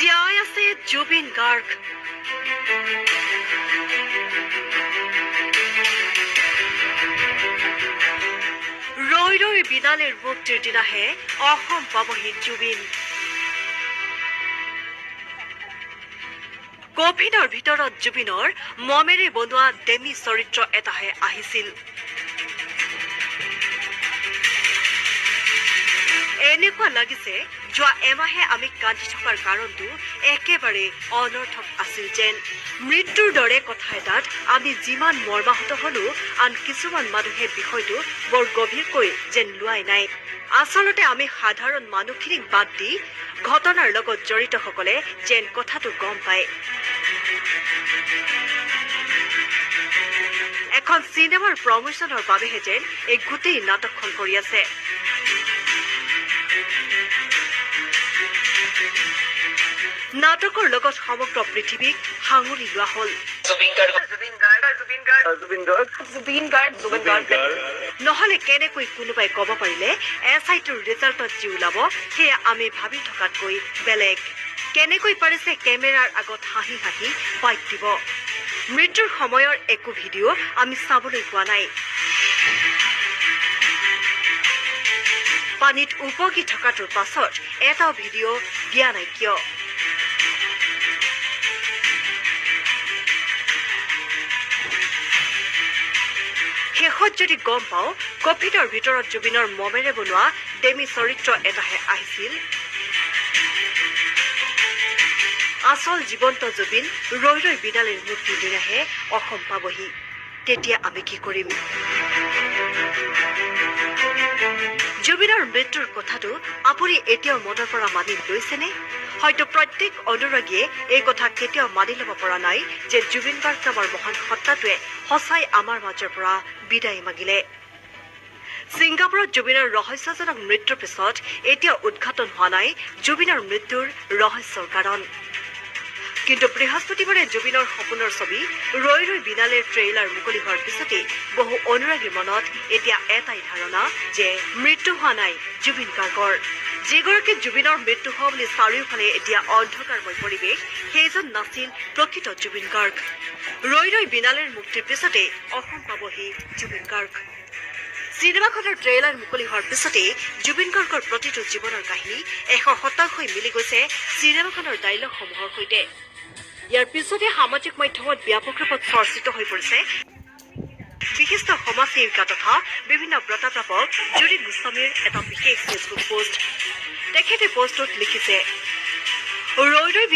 জীয়াই আছে জুবিন গাৰ্গ। ৰৈ ৰৈ বিনালেৰ মুক্তিৰ দিনাহে অসম পাবহি জুবিন। কভিডৰ ভিতৰত জুবিনৰ মমেৰে বনোৱা ডেমি চৰিত্ৰ এটাহে আহিছিল। এনেকুৱা লাগিছে যোৱা এমাহে আমি কান্দি থকাৰ কাৰণটো একেবাৰে অনৰ্থক আছিল যেন। মৃত্যুৰ দৰে কথা এটাত আমি যিমান মৰ্মাহত হলো, আন কিছুমান মানুহে বিষয়টো বৰ গভীৰকৈ যেন লোৱাই নাই। আচলতে আমি সাধাৰণ মানুহখিনিক বাদ দি ঘটনাৰ লগত জড়িতসকলে যেন কথাটো গম পায়। এখন চিনেমাৰ প্ৰমোচনৰ বাবেহে যেন এই গোটেই নাটকখন কৰি আছে। নাটকৰ লগত সমগ্ৰ পৃথিৱীক সাঙুৰি লোৱা হ'ল। নহলে কেনেকৈ কোনোবাই ক'ব পাৰিলে SIটোৰ ৰিজাল্টত যি ওলাব সেয়া আমি ভাবি থকাতকৈ বেলেগ। কেনেকৈ পাৰিছে কেমেৰাৰ আগত হাঁহি হাঁহি বাইট দিব। মৃত্যুৰ সময়ৰ একো ভিডিঅ' আমি চাবলৈ পোৱা নাই। পানীত উপগি থকাটোৰ পাছত এটাও ভিডিঅ' দিয়া নাই কিয়? শেষত যদি গম পাওঁ কভিডৰ ভিতৰত জুবিনৰ মমেৰে বনোৱা ডেমি চৰিত্ৰ এটাহে আহিছিল, আচল জীৱন্ত জুবিন ৰৈ ৰৈ বিনালেৰ মুক্তিৰ দিনাহে অসম পাবহি, তেতিয়া আমি কি কৰিম? জুবিনৰ মৃত্যুৰ কথাটো আপুনি এতিয়াও মনৰ পৰা মানি লৈছেনে? হয়তো প্ৰত্যেক অনুৰাগীয়ে এই কথা কেতিয়াও মানি ল'ব পৰা নাই যে জুবিন গাৰ্গ নামৰ মহান সত্তাটোৱে সঁচাই আমাৰ মাজৰ পৰা বিদায় মাগিলে। ছিংগাপুৰত জুবিনৰ ৰহস্যজনক মৃত্যুৰ পিছত এতিয়া উদঘাটন হোৱা নাই জুবিনৰ মৃত্যুৰ ৰহস্যৰ কাৰণ। কিন্তু বৃহস্পতিবাৰে জুবিনৰ সপোনৰ ছবি ৰৈ ৰৈ বিনালেৰ ট্ৰেইলাৰ মুকলি হোৱাৰ পিছতেই বহু অনুৰাগীৰ মনত এতিয়া এটাই ধাৰণা যে মৃত্যু হোৱা নাই জুবিন গাৰ্গৰ। যিগৰাকী জুবিনৰ মৃত্যু হোৱা বুলি চাৰিওফালে এতিয়া অন্ধকাৰময় পৰিৱেশ, সেইজন নাছিল প্ৰকৃত জুবিন গাৰ্গ। ৰৈ ৰৈ বিনালেৰ মুক্তিৰ পিছতেই অসম পাবহি জুবিন গাৰ্গ। চিনেমাখনৰ ট্ৰেইলাৰ মুকলি হোৱাৰ পিছতেই জুবিন গাৰ্গৰ প্ৰতিটো জীৱনৰ কাহিনী 100% মিলি গৈছে চিনেমাখনৰ ডাইলগসমূহৰ সৈতে। ইয়াৰ পিছতে সামাজিক মাধ্যমত ব্যাপক ৰূপত চৰ্চিত হৈ পৰিছে বিশিষ্ট সমাজ সেৱিকা তথা বিভিন্ন বঁটাপ্ৰাপক জুৰি গোস্বামীৰ এটা বিশেষ ফেচবুক পোষ্ট। তেখেতে পোষ্টত লিখিছে, ৰৈ ৰৈ